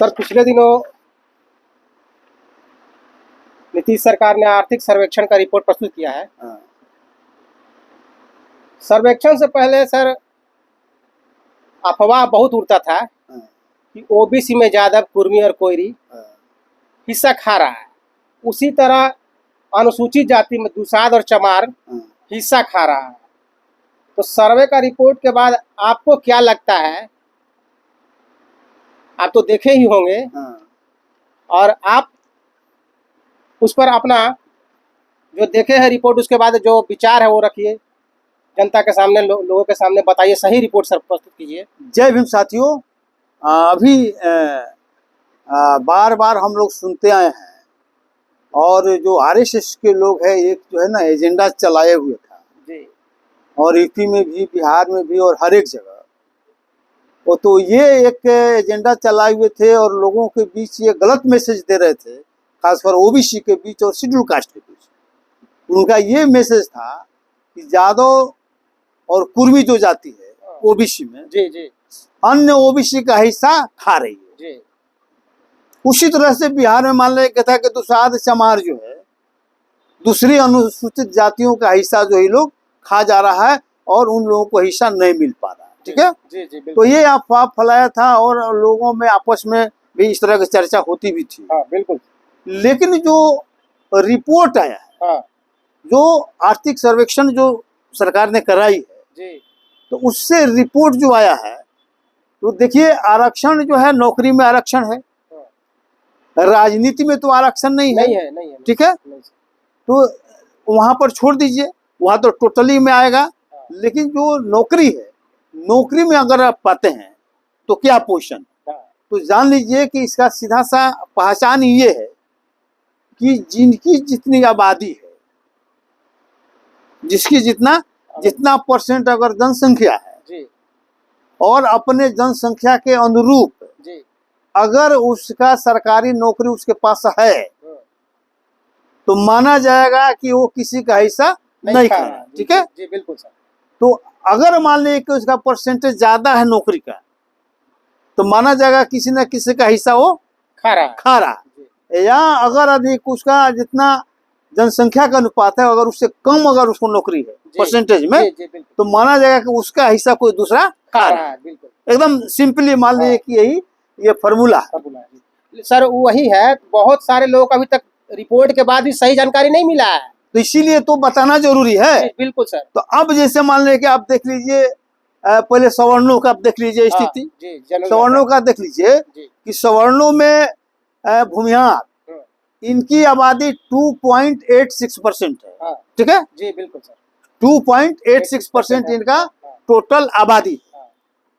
Sir, पिछले दिनों नीतीश सरकार ने आर्थिक सर्वेक्षण का रिपोर्ट प्रस्तुत किया है। सर्वेक्षण से पहले सर अफवाह बहुत उड़ता था कि ओबीसी में यादव, कुर्मी और कोयरी हिस्सा खा रहा है। उसी तरह अनुसूचित जाति में दुसाध और चमार हिस्सा खा रहा है। तो सर्वे का रिपोर्ट के बाद आपको क्या लगता है? आप तो देखे ही होंगे और आप उस पर अपना जो देखे हैं रिपोर्ट, उसके बाद जो विचार है वो रखिए, जनता के सामने, लोगों के सामने बताइए, सही रिपोर्ट सर प्रस्तुत कीजिए। जय भीम साथियों। अभी बार बार हम लोग सुनते आए हैं और जो आरएसएस के लोग हैं, एक जो है ना एजेंडा चलाए हुए था जी, और यूपी में भी, बिहार में भी और हर एक जगह। वो तो ये एक एजेंडा चलाए हुए थे और लोगों के बीच ये गलत मैसेज दे रहे थे, खासकर ओबीसी के बीच और शेड्यूल कास्ट के बीच। उनका ये मैसेज था कि यादव और कुर्मी जो जाति है ओबीसी में, जी जी, अन्य ओबीसी का हिस्सा खा रही है जी। उसी तरह से बिहार में मान लिया था कि दुसाध चमार जो है दूसरी अनुसूचित जातियों का हिस्सा जो ये लोग खा जा रहा है और उन लोगों को हिस्सा नहीं मिल पा रहा है। ठीक है जी जी, तो ये अफवाह फैलाया था और लोगों में आपस में भी इस तरह की चर्चा होती भी थी। हाँ, बिल्कुल। लेकिन जो रिपोर्ट आया है, हाँ, जो आर्थिक सर्वेक्षण जो सरकार ने कराई है जी, तो उससे रिपोर्ट जो आया है, तो देखिए आरक्षण जो है, नौकरी में आरक्षण है, राजनीति में तो आरक्षण नहीं है। नहीं है। ठीक है, तो वहां पर छोड़ दीजिए, वहां तो टोटली में आएगा। लेकिन जो नौकरी है, नौकरी में अगर आप पाते हैं तो क्या पोजीशन, तो जान लीजिए कि इसका सीधा सा पहचान ये है कि जिनकी जितनी आबादी है, जिसकी जितना परसेंट अगर जनसंख्या है जी, और अपने जनसंख्या के अनुरूप जी, अगर उसका सरकारी नौकरी उसके पास है तो माना जाएगा कि वो किसी का हिस्सा नहीं खा रहा। ठीक है जी, बिल्कुल सर। तो अगर मान लीजिए कि उसका परसेंटेज ज्यादा है नौकरी का, तो माना जाएगा किसी न किसी का हिस्सा वो खा रहा। या अगर अधिक उसका जितना जनसंख्या का अनुपात है, अगर उससे कम अगर उसको नौकरी है परसेंटेज में, तो माना जाएगा कि उसका हिस्सा कोई दूसरा खा रहा है। एकदम सिंपली मान लीजिए कि यही ये फॉर्मूला है। सर वही है, बहुत सारे लोगों को अभी तक रिपोर्ट के बाद भी सही जानकारी नहीं मिला है, तो इसीलिए तो बताना जरूरी है। बिल्कुल सर। तो अब जैसे मान लीजिए कि आप देख लीजिए, पहले सवर्णों का आप देख लीजिए स्थिति, सवर्णों का देख लीजिए कि सवर्णों में भूमिहार इनकी आबादी 2.86% है। ठीक है जी, बिल्कुल सर। 2.86% इनका टोटल आबादी,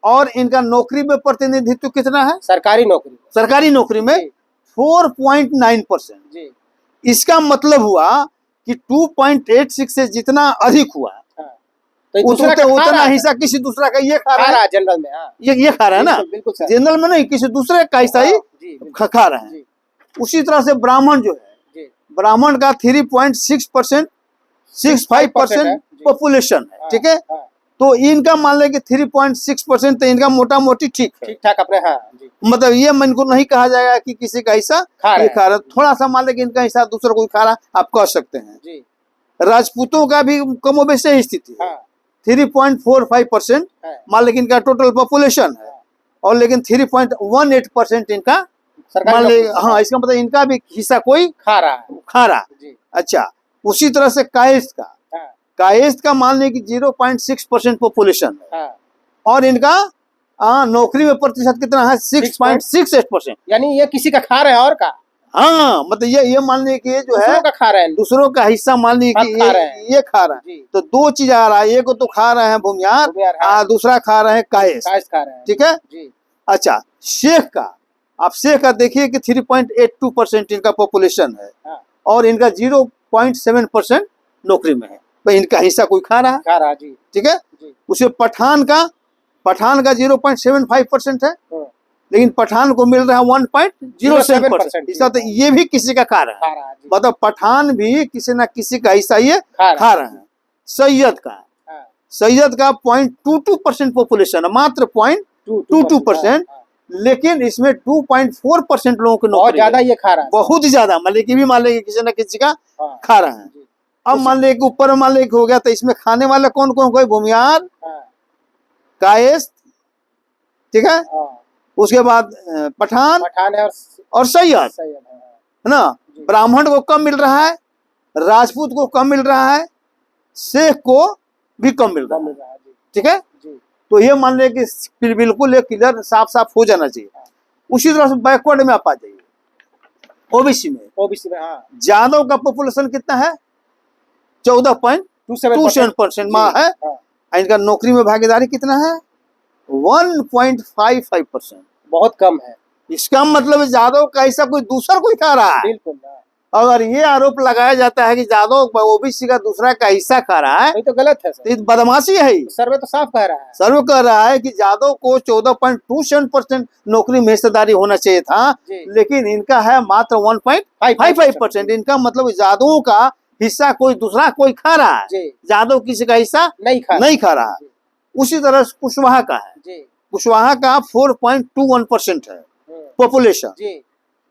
और इनका नौकरी में प्रतिनिधित्व कितना है? सरकारी नौकरी में 4.9%। इसका मतलब हुआ कि 2.86 से जितना अधिक हुआ तो उतना हिस्सा किसी दूसरा का ये खा रहा है। जनरल में ये खा रहा है ना, जनरल में नहीं, किसी दूसरे का हिस्सा ही खा रहे हैं। उसी तरह से ब्राह्मण जो है, ब्राह्मण का 3.6%, 65% पॉपुलेशन है। ठीक है, तो इनका मान ले कि 3.6%, तो इनका मोटा मोटी ठीक ठाक अपने। हाँ जी। मतलब ये मन को नहीं कहा जाएगा कि किसी का हिस्सा ये खा रहा है। थोड़ा सा मान ले कि इनका हिस्सा दूसरा कोई खा रहा, आप कह सकते हैं जी। राजपूतों का भी कमोबेश यही स्थिति है। 3.45% मान लेकिन इनका टोटल पॉपुलेशन है, और लेकिन 3.18% इनका मान ले। हाँ, इसका मतलब इनका भी हिस्सा कोई खा रहा। अच्छा, उसी तरह से कायस्थ का मान ले कि 0.6% पॉपुलेशन है, और इनका नौकरी में प्रतिशत कितना है? 6.68%। यानी ये किसी का खा रहे हैं और का। हाँ, मतलब ये मान लीजिए कि ये जो है खा रहे हैं, दूसरों का हिस्सा मान लीजिए कि ये खा रहा है। तो दो चीज आ रहा है, एक तो खा रहे हैं भूमिहार, दूसरा खा रहे हैं कायस्थ। ठीक है। अच्छा, शेख का, आप शेख का देखिए कि 3.82% इनका पॉपुलेशन है, और इनका 0.7% नौकरी में है, तो इनका हिस्सा कोई खा रहा है। ठीक है। उसे पठान का 0.75% है, लेकिन पठान को मिल रहा है 1.07%। इसका तो ये भी किसी का खा रहा है, मतलब पठान भी किसी ना किसी का हिस्सा ये खा रहे हैं। सैयद का 0.22% पॉपुलेशन है, मात्र 0.22%, लेकिन इसमें 2.4% लोगों की बहुत नौकरी ज्यादा है। ये खा रहा है। बहुत ज्यादा, मान लीजिए कि भी मान लीजिए किसी न किसी का हाँ, खा रहा है। जी, अब मान लीजिए कि ऊपर मान लीजिए कि हो गया, तो इसमें खाने वाला कौन कौन, कोई भूमियार, हाँ, कायस्थ, ठीक है, हाँ, उसके बाद पठान पठान है और सैयद, सैयद है। है ना। जी। ब्राह्मण को कम मिल रहा है, राजपूत को कम मिल रहा है, शेख को भी कम मिल कम रहा मिल है, रहा है, जी, ठीक है। जी, तो ये मान लिया कि फिर बिल्कुल एक क्लियर साफ साफ हो जाना चाहिए। उसी तरह से बैकवर्ड में आप आ जाइए, ओबीसी में। ओबीसी में, हाँ, यादव का पॉपुलेशन कितना है? 14.27% माह है। हाँ, इनका नौकरी में भागीदारी कितना है? 1.55%। बहुत कम है। इसका मतलब यादव का ऐसा कोई दूसरा कोई खा रहा है। बिल्कुल, हाँ। अगर ये आरोप लगाया जाता है कि यादव ओबीसी का दूसरा का हिस्सा खा रहा है, ये तो गलत है तो सर। ये बदमाशी है। सर्वे तो साफ कह रहा है। सर्व कह रहा है कि यादव को 14.27% नौकरी में हिस्सेदारी होना चाहिए था, जी। लेकिन इनका है मात्र 1.55%। इनका मतलब यादवों का हिस्सा कोई दूसरा कोई खा रहा है, जी। यादव किसी का हिस्सा नहीं खा रहा है। उसी तरह से कुशवाहा का है, जी, कुशवाहा का 4.21% है पॉपुलेशन, जी।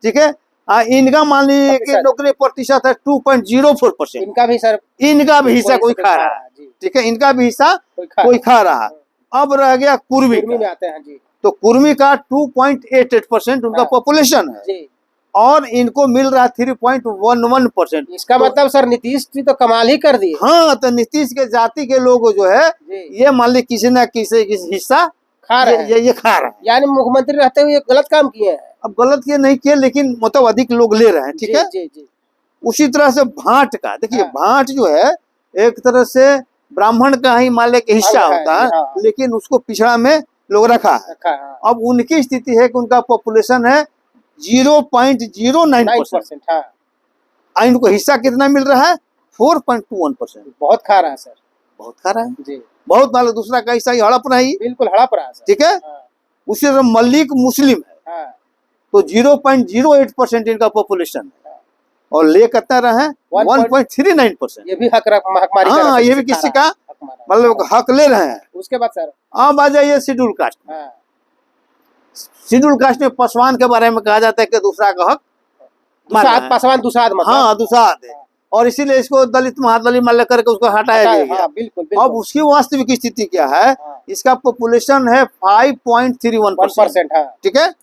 ठीक है। इनका मान लीजिए कि नौकरी प्रतिशत है 2.04%। इनका भी सर, इनका भी हिस्सा कोई खा रहा है, ठीक है, इनका भी हिस्सा कोई खा रहा है। अब रह गया कुर्मी में आते हैं, जी। तो कुर्मी का 2.88% उनका पॉपुलेशन है, जी। और इनको मिल रहा है 3.11%। इसका मतलब सर नीतीश जी तो कमाल ही कर दिए। हाँ, तो नीतीश के जाति के लोग जो है ये मान ली किसी न किसी हिस्सा खा रहे हैं, ये खा रहे हैं। यानी मुख्यमंत्री रहते हुए गलत काम किए हैं। अब गलत ये नहीं किए, लेकिन मतलब अधिक लोग ले रहे हैं, ठीक है। जी, जी। उसी तरह से भाट का देखिए, भाट जो है एक तरह से ब्राह्मण का ही मान ले के हिस्सा होता है, लेकिन उसको पिछड़ा में लोग रखा है। अब उनकी स्थिति है कि उनका पॉपुलेशन है 0.09%। हाँ, इनको हिस्सा कितना मिल रहा है? 4.21%। बहुत खा रहा है सर, बहुत खा रहा है जी। बहुत, मान लो दूसरा का हिस्सा ही हड़प रहा है, बिल्कुल हड़प रहा है, ठीक है। उसी तरह मल्लिक मुस्लिम है, तो 0.08% इनका पॉपुलेशन है, और ले कितना रहे? 1.39%। ये भी हकमारी। हाँ, ये भी किसी का मतलब हक ले रहे हैं। उसके बाद सर अब आ जाइए शेड्यूल कास्ट। शेड्यूल कास्ट में पासवान के बारे में कहा जाता है कि दूसरा का हक पासवान दुसाध, हाँ दुसाध है, और इसीलिए इसको दलित महादलित मान करके उसको हटाया गया। बिल्कुल। अब उसकी वास्तविक स्थिति क्या है? इसका पॉपुलेशन है 5.31%, ठीक है।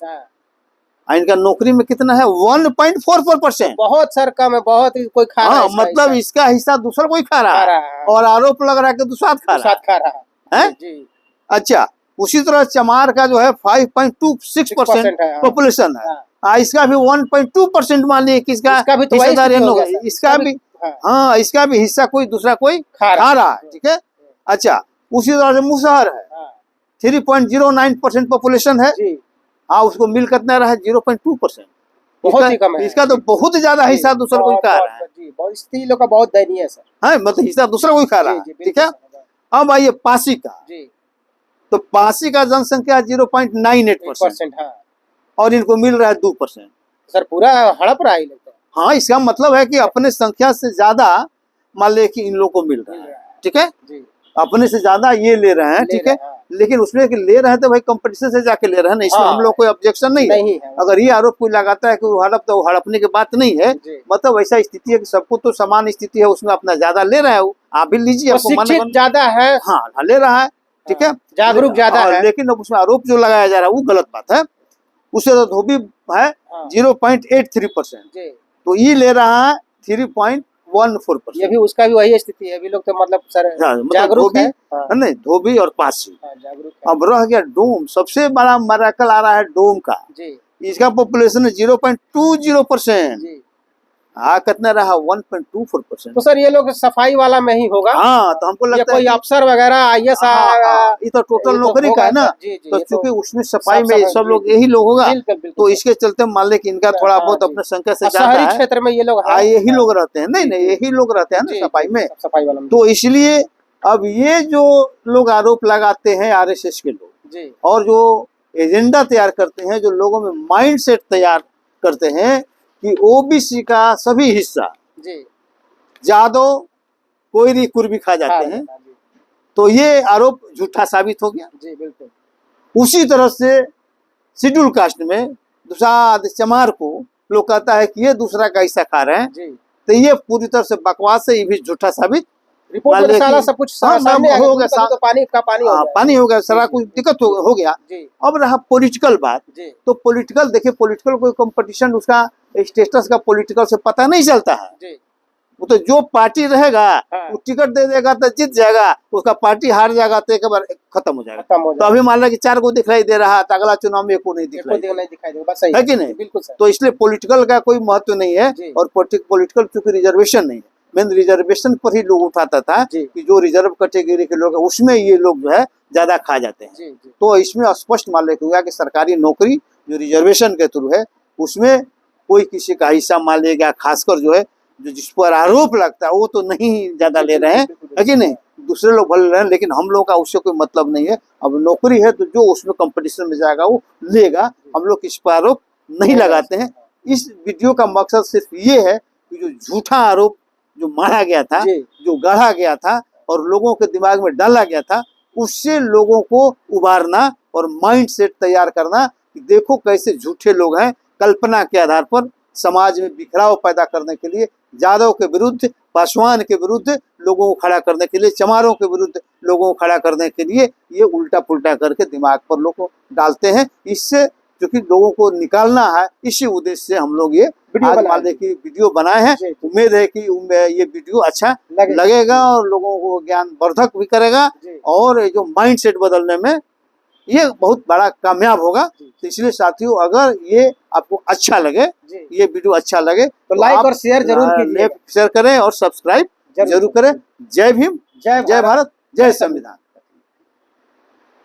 इनका नौकरी में कितना है? 1.44%। बहुत सर कम है, बहुत कोई खा रहा है। मतलब इसका हिस्सा दूसरा कोई खा रहा है, और आरोप लग रहा है कि दुसाध खा रहा है। अच्छा, उसी तरह चमार का जो है 5.26% पॉपुलेशन है, इसका भी 1.2% मान लीजिए किसका हिस्सेदारी है, इसका भी हाँ, इसका भी हिस्सा कोई दूसरा कोई खा रहा है, ठीक है। अच्छा, उसी तरह से मुसहर है 3.09% पॉपुलेशन है, हाँ, उसको मिल कितना रहा है? 0.2%। बहुत ही कम है। इसका तो बहुत ज्यादा हिस्सा दूसरा कोई खा रहा है। स्थिति लोग का बहुत दयनीय है सर। हाँ, मतलब हिस्सा दूसरा कोई खा रहा है, ठीक है। अब आइए पासी का, तो पासी का जनसंख्या 0.98%, और इनको मिल रहा है 2%। सर पूरा हड़प रहा है लगता है। हाँ, इसका मतलब है कि अपने संख्या से ज्यादा मान ले कि इन लोगों को मिल रहा है, ठीक है। अपने से ज्यादा ये ले रहे हैं, ठीक है। लेकिन उसमें ले रहे हैं तो भाई कंपटीशन से जाके ले रहे हैं ना, इसमें हम लोग कोई ऑब्जेक्शन नहीं है। अगर ये आरोप कोई लगाता है कि वो हड़प, तो हड़पने की बात नहीं है। मतलब ऐसा स्थिति है कि सबको तो समान स्थिति है, उसमें अपना ज्यादा ले रहा है, आप भी लीजिए, शिक्षित ज्यादा है, हाँ ले रहा है, ठीक है, जागरूक ज्यादा है। लेकिन अब उसमें आरोप जो लगाया जा रहा है वो गलत बात है। उससे तो धोबी है 0.83%, तो ये ले रहा है 3.14%। ये भी उसका भी वही स्थिति है, अभी लोग तो मतलब सर जागरूक है, नहीं, धोबी और पासी। जागरूक। अब रह गया डोम, सबसे बड़ा मराकल आ रहा है डोम का, इसका पॉपुलेशन है 0.20%, हाँ कितना रहा? 1.24%। तो सर ये लोग सफाई वाला में ही होगा। हाँ, तो हमको लगता है कोई अफसर वगैरह IAS, ये तो टोटल नौकरी का है ना, तो क्योंकि उसमें सफाई में सब लोग यही लोग होगा, तो इसके चलते मान ले कि इनका थोड़ा बहुत अपने संख्या से ज्यादा है। क्षेत्र में ये लोग यही लोग रहते हैं, नहीं यही लोग रहते हैं ना सफाई में, तो इसलिए अब ये जो लोग आरोप लगाते हैं RSS के लोग, और जो एजेंडा तैयार करते हैं, जो लोगों में माइंड सेट तैयार करते हैं कि OBC का सभी हिस्सा यादव कोयरी कुर्मी खा जाते हैं, तो ये आरोप झूठा साबित हो गया। बिल्कुल। उसी तरह से शेड्यूल कास्ट में दूसरा चमार को लोग कहता है कि ये दूसरा का हिस्सा खा रहे हैं, तो ये पूरी तरह से बकवास है, ये भी झूठा साबित। रिपोर्ट में सारा सब कुछ सामने हो गया, तो पानी का पानी हो गया, सारा कुछ दिक्कत हो गया। अब रहा पॉलिटिकल बात, तो पॉलिटिकल देखिए, पॉलिटिकल कोई कंपटीशन उसका स्टेटस का पॉलिटिकल से पता नहीं चलता है। वो तो जो पार्टी रहेगा वो टिकट दे देगा तो जीत जाएगा, उसका पार्टी हार जाएगा तो एक बार खत्म हो जाएगा। तो अभी मान लो कि 4 को दिखाई दे रहा है, तो अगला चुनाव में को नहीं दिखाई देगा, है कि नहीं? बिल्कुल। तो इसलिए पॉलिटिकल का कोई महत्व नहीं है, और पॉलिटिकल चूंकि रिजर्वेशन नहीं है, मेन रिजर्वेशन पर ही लोग उठाता था कि जो रिजर्व कैटेगरी के लोग हैं उसमें ये लोग जो है ज्यादा खा जाते हैं। तो इसमें स्पष्ट मान लेते हुआ कि सरकारी नौकरी जो रिजर्वेशन के थ्रू है उसमें कोई किसी का हिस्सा मान लेगा, खासकर जो है जो जिस पर आरोप लगता है वो तो नहीं ज्यादा ले रहे हैं, है कि नहीं? दूसरे लोग भले रहे हैं, लेकिन हम लोग का उससे कोई मतलब नहीं है। अब नौकरी है तो जो उसमें कंपटीशन में जाएगा वो लेगा, हम लोग इस पर आरोप नहीं लगाते हैं। इस वीडियो का मकसद सिर्फ ये है कि जो झूठा आरोप जो मारा गया था, जो गढ़ा गया था और लोगों के दिमाग में डाला गया था, उससे लोगों को उबारना और माइंड सेट तैयार करना कि देखो कैसे झूठे लोग हैं। कल्पना के आधार पर समाज में बिखराव पैदा करने के लिए, यादव के विरुद्ध, पासवान के विरुद्ध लोगों को खड़ा करने के लिए, चमारों के विरुद्ध लोगों को खड़ा करने के लिए ये उल्टा पुल्टा करके दिमाग पर लोग को डालते हैं। इससे क्योंकि लोगों को निकालना है, इसी उद्देश्य से हम लोग ये वीडियो बनाए हैं। उम्मीद है कि ये वीडियो अच्छा लगेगा और लोगों को ज्ञान वर्धक भी करेगा, और जो माइंड सेट बदलने में ये बहुत बड़ा कामयाब होगा। तो इसलिए साथियों, अगर ये आपको अच्छा लगे, ये वीडियो अच्छा लगे तो लाइक और शेयर जरूर कीजिए, शेयर करें और सब्सक्राइब जरूर करें। जय भीम, जय भारत, जय संविधान।